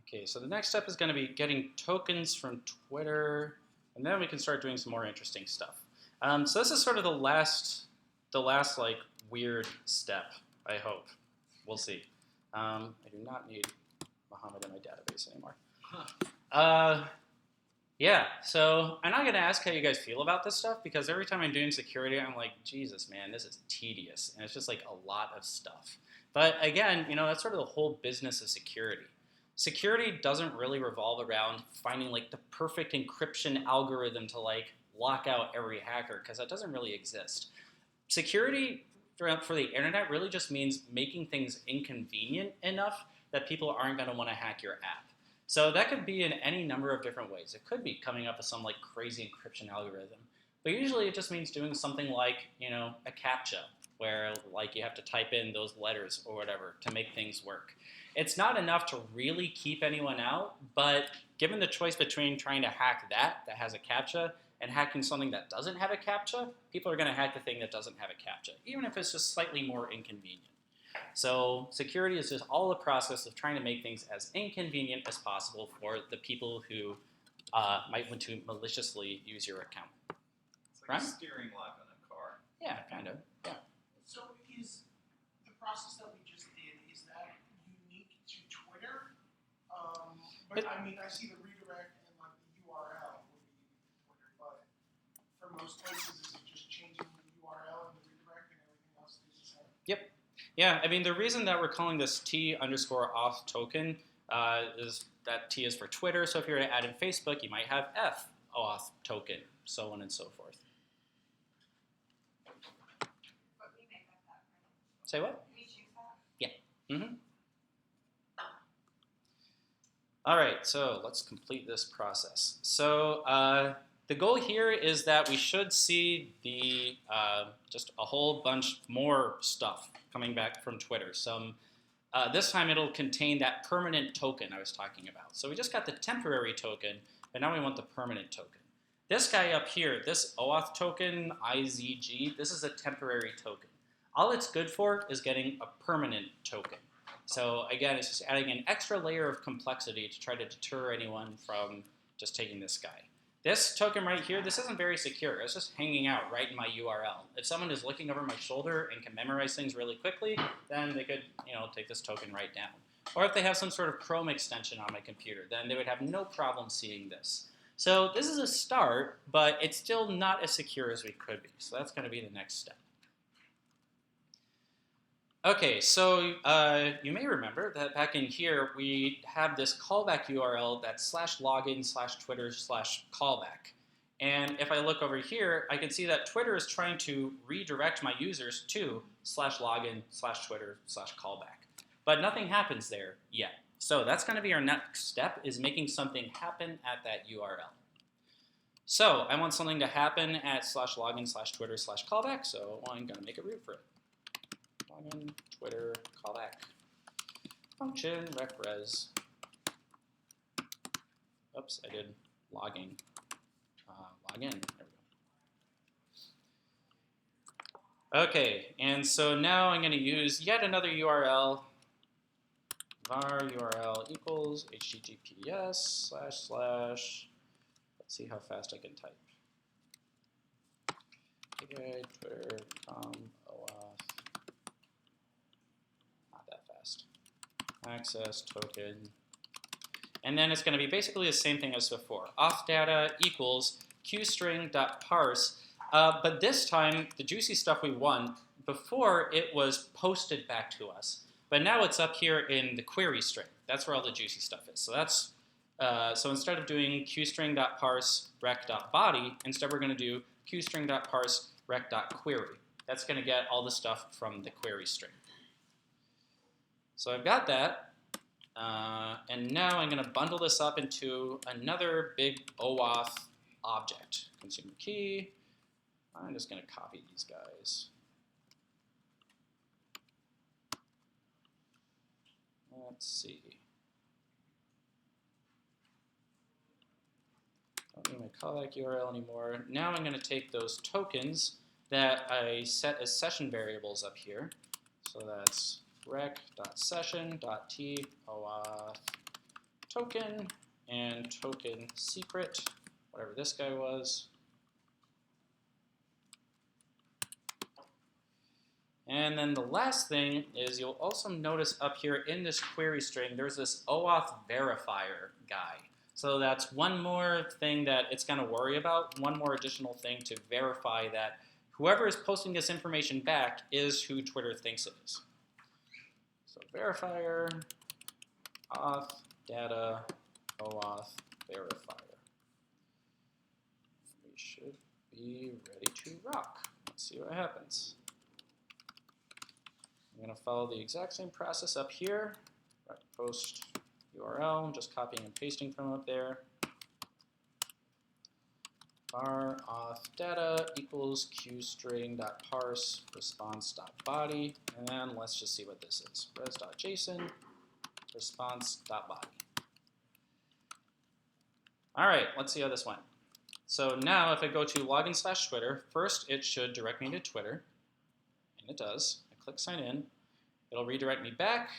Okay, so the next step is going to be getting tokens from Twitter, and then we can start doing some more interesting stuff. So this is sort of the last like weird step. I hope. We'll see. I do not need Muhammad in my database anymore. Yeah, so I'm not going to ask how you guys feel about this stuff because every time I'm doing security, I'm like, Jesus, man, this is tedious. And it's just like a lot of stuff. But again, that's sort of the whole business of security. Security doesn't really revolve around finding like the perfect encryption algorithm to like lock out every hacker because that doesn't really exist. Security for the internet really just means making things inconvenient enough that people aren't going to want to hack your app. So that could be in any number of different ways. It could be coming up with some like crazy encryption algorithm, but usually it just means doing something like, a CAPTCHA, where like you have to type in those letters or whatever to make things work. It's not enough to really keep anyone out, but given the choice between trying to hack that has a CAPTCHA and hacking something that doesn't have a CAPTCHA, people are going to hack the thing that doesn't have a CAPTCHA, even if it's just slightly more inconvenient. So security is just all the process of trying to make things as inconvenient as possible for the people who might want to maliciously use your account. It's like a steering lock on a car. Yeah, kind of. Yeah. So is the process that we just did, is that unique to Twitter? I see the redirect and like the URL would be unique to Twitter, but for most places, is it just changing the URL and the redirect and everything else stays the same? Yep. Yeah, the reason that we're calling this T_auth token is that T is for Twitter. So if you're to add in Facebook, you might have F_auth token, so on and so forth. But we make up that, right? Say what? We choose that? Yeah. Mm-hmm. All right, so let's complete this process. So the goal here is that we should see the just a whole bunch more stuff coming back from Twitter. This time it'll contain that permanent token I was talking about. So we just got the temporary token, but now we want the permanent token. This guy up here, this OAuth token, IZG, this is a temporary token. All it's good for is getting a permanent token. So again, it's just adding an extra layer of complexity to try to deter anyone from just taking this guy. This token right here, this isn't very secure. It's just hanging out right in my URL. If someone is looking over my shoulder and can memorize things really quickly, then they could, take this token right down. Or if they have some sort of Chrome extension on my computer, then they would have no problem seeing this. So this is a start, but it's still not as secure as we could be. So that's going to be the next step. Okay, so you may remember that back in here we have this callback URL that's /login/Twitter/callback. And if I look over here, I can see that Twitter is trying to redirect my users to /login/Twitter/callback. But nothing happens there yet. So that's going to be our next step, is making something happen at that URL. So I want something to happen at /login/Twitter/callback, so I'm going to make a root for it. Login, Twitter, callback, function, refres. Oops, I did logging. Login, there we go. Okay, and so now I'm going to use yet another URL, var URL equals https // let's see how fast I can type. Okay, Twitter.com OAuth. Not that fast. Access token. And then it's going to be basically the same thing as before. Auth data equals qstring.parse. But this time, the juicy stuff we want, before it was posted back to us. But now it's up here in the query string. That's where all the juicy stuff is. So that's so instead of doing qstring.parse rec.body, instead we're going to do qstring.parse rec.query. That's going to get all the stuff from the query string. So I've got that. And now I'm going to bundle this up into another big OAuth object. Consumer key. I'm just going to copy these guys. Let's see. Don't need my callback URL anymore. Now I'm going to take those tokens that I set as session variables up here. So that's rec.session.t OAuth token and token secret, whatever this guy was. And then the last thing is you'll also notice up here in this query string, there's this OAuth verifier guy. So that's one more thing that it's going to worry about, one more additional thing to verify that whoever is posting this information back is who Twitter thinks it is. So verifier, auth, data, OAuth, verifier. We should be ready to rock. Let's see what happens. I'm going to follow the exact same process up here. Right, post URL, I'm just copying and pasting from up there. Var auth data equals qstring.parse response.body, and then let's just see what this is. res.json response.body. All right, let's see how this went. So now if I go to login/Twitter, first it should direct me to Twitter, and it does. I click sign in, it'll redirect me back,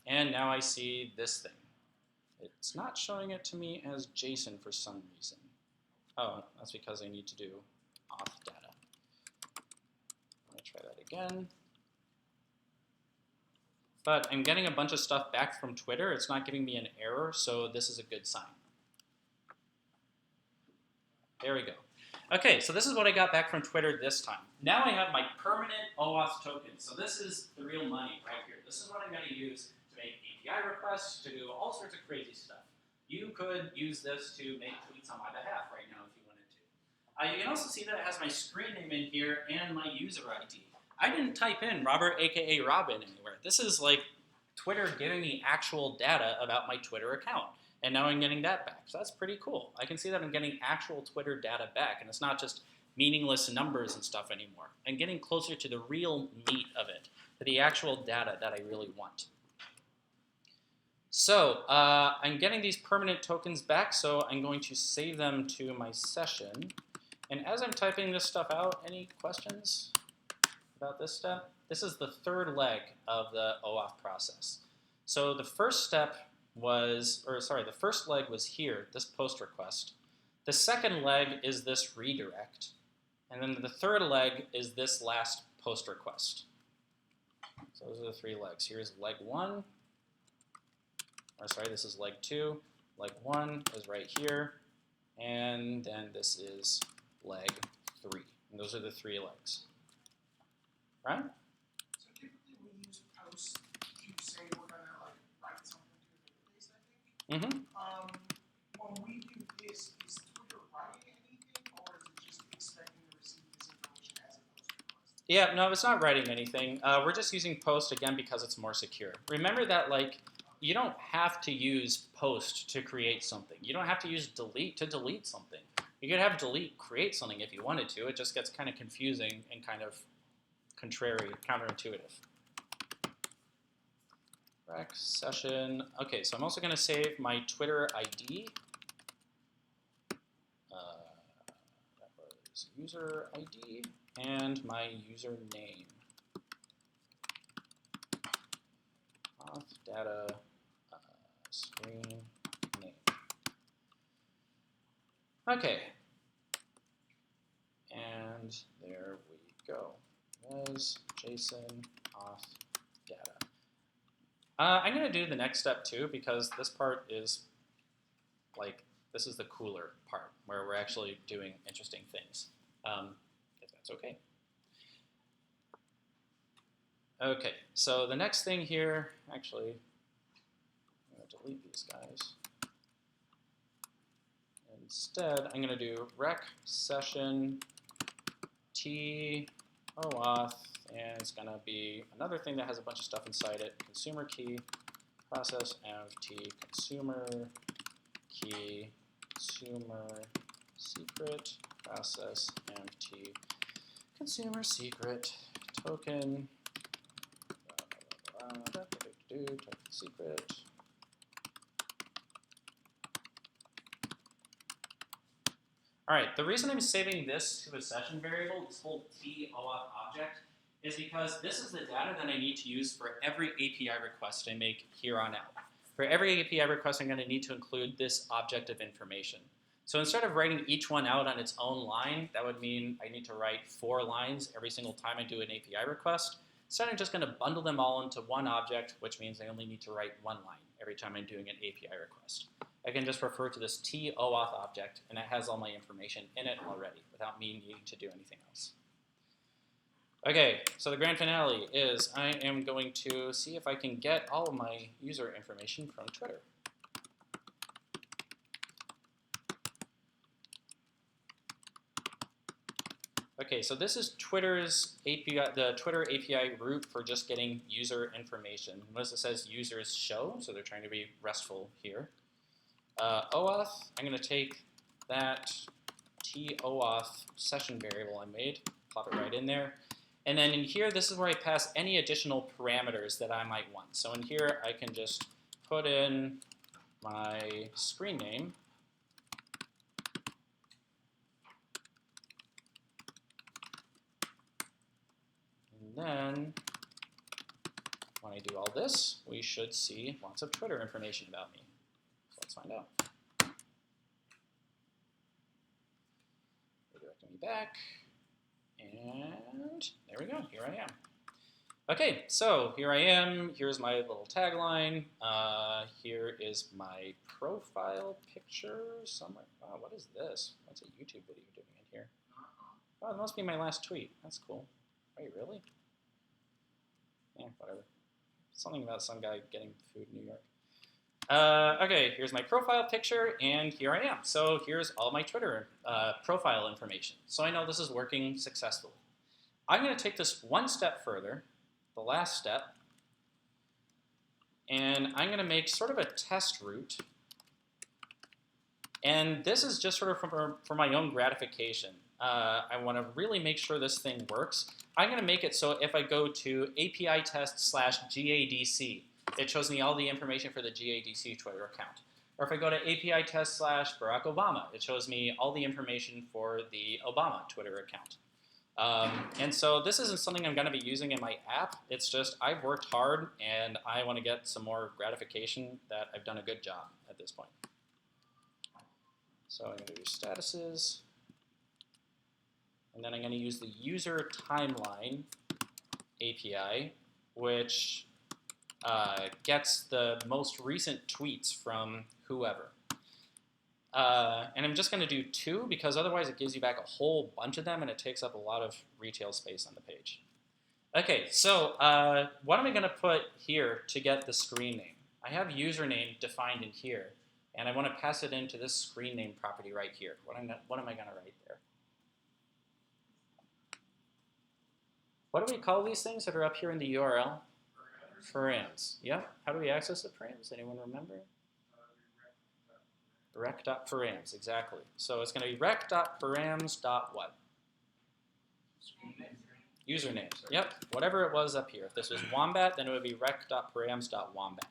and now I see this thing. It's not showing it to me as JSON for some reason. Oh, that's because I need to do auth data. Let me try that again. But I'm getting a bunch of stuff back from Twitter. It's not giving me an error, so this is a good sign. There we go. Okay, so this is what I got back from Twitter this time. Now I have my permanent OAuth token. So this is the real money right here. This is what I'm going to use to make API requests, to do all sorts of crazy stuff. You could use this to make tweets on my behalf right now if you wanted to. You can also see that it has my screen name in here and my user ID. I didn't type in Robert, aka Robin, anywhere. This is like Twitter giving me actual data about my Twitter account. And now I'm getting that back. So that's pretty cool. I can see that I'm getting actual Twitter data back, and it's not just meaningless numbers and stuff anymore. I'm getting closer to the real meat of it, to the actual data that I really want. So I'm getting these permanent tokens back, so I'm going to save them to my session. And as I'm typing this stuff out, any questions about this step? This is the third leg of the OAuth process. So the first step was, the first leg was here, this post request. The second leg is this redirect. And then the third leg is this last post request. So those are the three legs. Here's leg one. This is leg two. Leg one is right here. And then this is leg three. And those are the three legs. Right? So typically we use posts to say we're gonna like write something to the database, I think. When we do this, is Twitter writing anything, or is it just expecting to receive this information as a post request? Yeah, no, it's not writing anything. We're just using post again because it's more secure. Remember that you don't have to use post to create something. You don't have to use delete to delete something. You could have delete create something if you wanted to. It just gets kind of confusing and kind of counterintuitive. Rec session. Okay, so I'm also going to save my Twitter ID. That was user ID and my username. Auth data screen name. Okay. And there we go. Res JSON auth data. I'm going to do the next step too because this part is this is the cooler part where we're actually doing interesting things, if that's okay. Okay, so the next thing here, actually, I'm going to delete these guys. Instead, I'm going to do rec session t OAuth, and it's going to be another thing that has a bunch of stuff inside it. Consumer key, process env t, consumer key, consumer secret, process env t, consumer secret, token, token secret. All right, the reason I'm saving this to a session variable, this whole t-OAuth object, is because this is the data that I need to use for every API request I make here on out. For every API request, I'm going to need to include this object of information. So instead of writing each one out on its own line, that would mean I need to write 4 lines every single time I do an API request. Instead, I'm just going to bundle them all into one object, which means I only need to write 1 line every time I'm doing an API request. I can just refer to this OAuth object, and it has all my information in it already without me needing to do anything else. Okay, so the grand finale is I am going to see if I can get all of my user information from Twitter. Okay, so this is Twitter's API, the Twitter API route for just getting user information. Notice it says users show, so they're trying to be RESTful here. OAuth, I'm going to take that OAuth session variable I made, plop it right in there. And then in here, this is where I pass any additional parameters that I might want. So in here, I can just put in my screen name. And then when I do all this, we should see lots of Twitter information about me. So let's find out. Redirecting me back. And there we go, here I am. Okay, so here I am, here's my little tagline, here is my profile picture somewhere. Oh, what is this? What's a YouTube video doing in here? Oh, it must be my last tweet, that's cool. Wait, really? Yeah, whatever. Something about some guy getting food in New York. Okay, here's my profile picture, and here I am. So here's all my Twitter profile information. So I know this is working successfully. I'm going to take this one step further, the last step, and I'm going to make sort of a test route. And this is just sort of for my own gratification. I want to really make sure this thing works. I'm going to make it so if I go to API test/GADC, it shows me all the information for the GADC Twitter account. Or if I go to API test/Barack Obama, it shows me all the information for the Obama Twitter account. And so this isn't something I'm going to be using in my app. It's just I've worked hard, and I want to get some more gratification that I've done a good job at this point. So I'm going to do statuses. And then I'm going to use the user timeline API, which gets the most recent tweets from whoever. And I'm just going to do 2 because otherwise it gives you back a whole bunch of them and it takes up a lot of retail space on the page. Okay, so what am I going to put here to get the screen name? I have username defined in here, and I want to pass it into this screen name property right here. What am I going to write there? What do we call these things that are up here in the URL? Params. Yep. How do we access the params? Anyone remember? Rec.params, exactly. So it's going to be rec.params.what? Username. Yep. Whatever it was up here. If this was wombat, then it would be rec.params.wombat.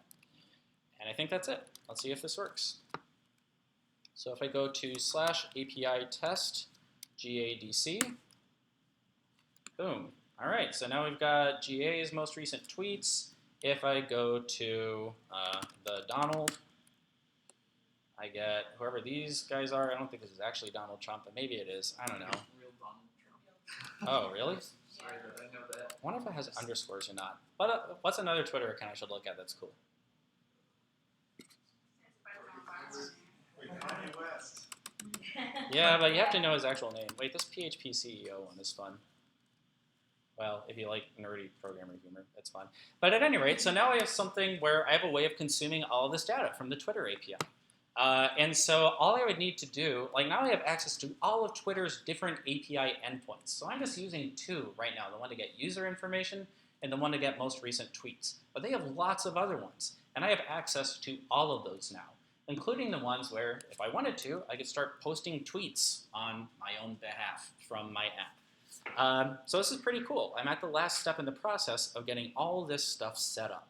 And I think that's it. Let's see if this works. So if I go to /API test GADC, boom. All right, so now we've got GA's most recent tweets. If I go to the Donald, I get whoever these guys are. I don't think this is actually Donald Trump, but maybe it is. I don't know. Real Donald Trump. Oh, really? Sorry that I know that. I wonder if it has underscores or not. But what's another Twitter account I should look at that's cool? Wait, Kanye West. Yeah, but you have to know his actual name. Wait, this PHP CEO one is fun. Well, if you like nerdy programmer humor, it's fun. But at any rate, so now I have something where I have a way of consuming all of this data from the Twitter API. And so all I would need to do, like now I have access to all of Twitter's different API endpoints. So I'm just using 2 right now, the one to get user information and the one to get most recent tweets. But they have lots of other ones. And I have access to all of those now, including the ones where, if I wanted to, I could start posting tweets on my own behalf from my app. So this is pretty cool. I'm at the last step in the process of getting all this stuff set up.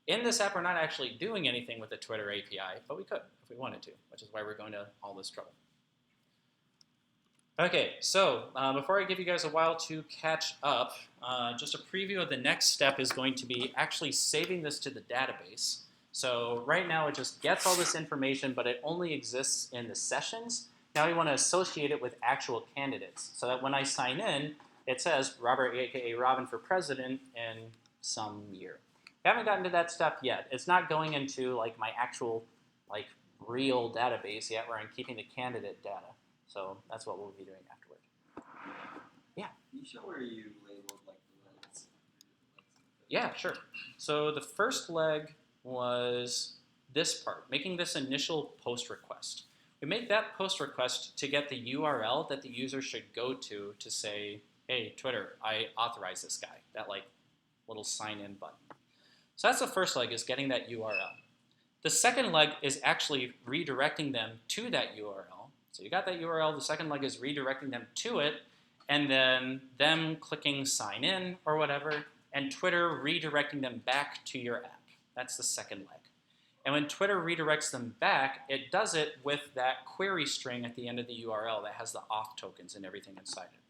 In this app, we're not actually doing anything with the Twitter API, but we could if we wanted to, which is why we're going to all this trouble. Okay, so before I give you guys a while to catch up, just a preview of the next step is going to be actually saving this to the database. So right now it just gets all this information, but it only exists in the sessions. Now we want to associate it with actual candidates so that when I sign in, it says Robert, aka Robin, for president in some year. We haven't gotten to that step yet. It's not going into like my actual like real database yet where I'm keeping the candidate data. So that's what we'll be doing afterward. Can you show where you labeled like the legs? Yeah, sure. So the first leg was this part, making this initial post request. We make that post request to get the URL that the user should go to say, hey, Twitter, I authorize this guy, that like little sign in button. So that's the first leg, is getting that URL. The second leg is actually redirecting them to that URL. So you got that URL, the second leg is redirecting them to it, and then them clicking sign in or whatever, and Twitter redirecting them back to your app. That's the second leg. And when Twitter redirects them back, it does it with that query string at the end of the URL that has the auth tokens and everything inside it.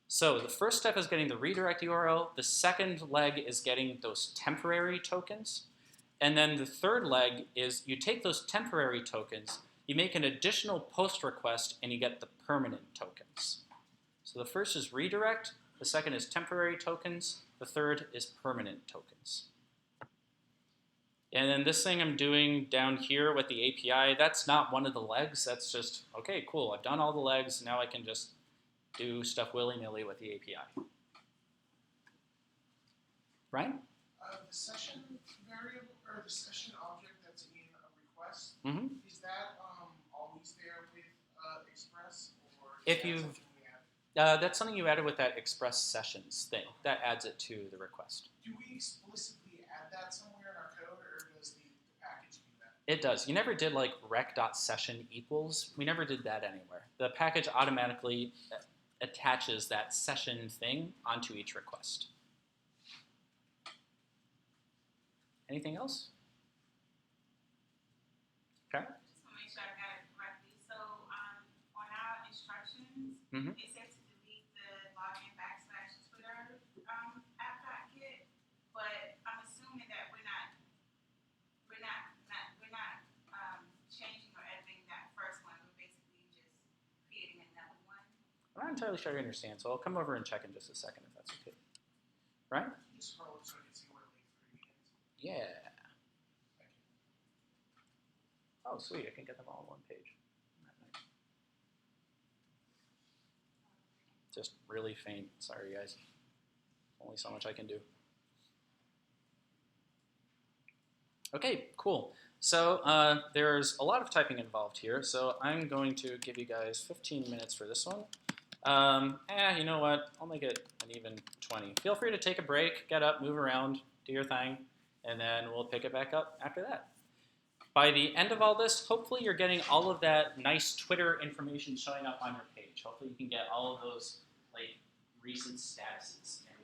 So the first step is getting the redirect URL. The second leg is getting those temporary tokens. And then the third leg is you take those temporary tokens, you make an additional post request, and you get the permanent tokens. So the first is redirect, the second is temporary tokens, the third is permanent tokens. And then this thing I'm doing down here with the API, that's not one of the legs, that's just, okay, cool, I've done all the legs, now I can just do stuff willy-nilly with the API. Ryan? The session variable, or the session object that's in a request, Mm-hmm. is that always there with Express, or If is that you've- something we add? That's something you added with that Express Sessions thing. That adds it to the request. Do we explicitly add that somewhere in our code, or does the package do that? It does. You never did like rec.session equals. We never did that anywhere. The package automatically attaches that session thing onto each request. Anything else? Okay. Just want to make sure I got it correctly. So, on our instructions, Mhm. it said to delete the login / Twitter app.get, but I'm assuming that we're not changing or editing that first one. We're basically just creating another one. I'm not entirely sure I understand, so I'll come over and check in just a second if that's okay. Right? Can you scroll up so I can see where link 3 begins? Yeah. Thank you. Oh, sweet. I can get them all on one page. Just really faint. Sorry, guys. Only so much I can do. Okay, cool. So there's a lot of typing involved here, so I'm going to give you guys 15 minutes for this one. You know what? I'll make it an even 20. Feel free to take a break, get up, move around, do your thing, and then we'll pick it back up after that. By the end of all this, hopefully you're getting all of that nice Twitter information showing up on your page. Hopefully you can get all of those like recent statuses and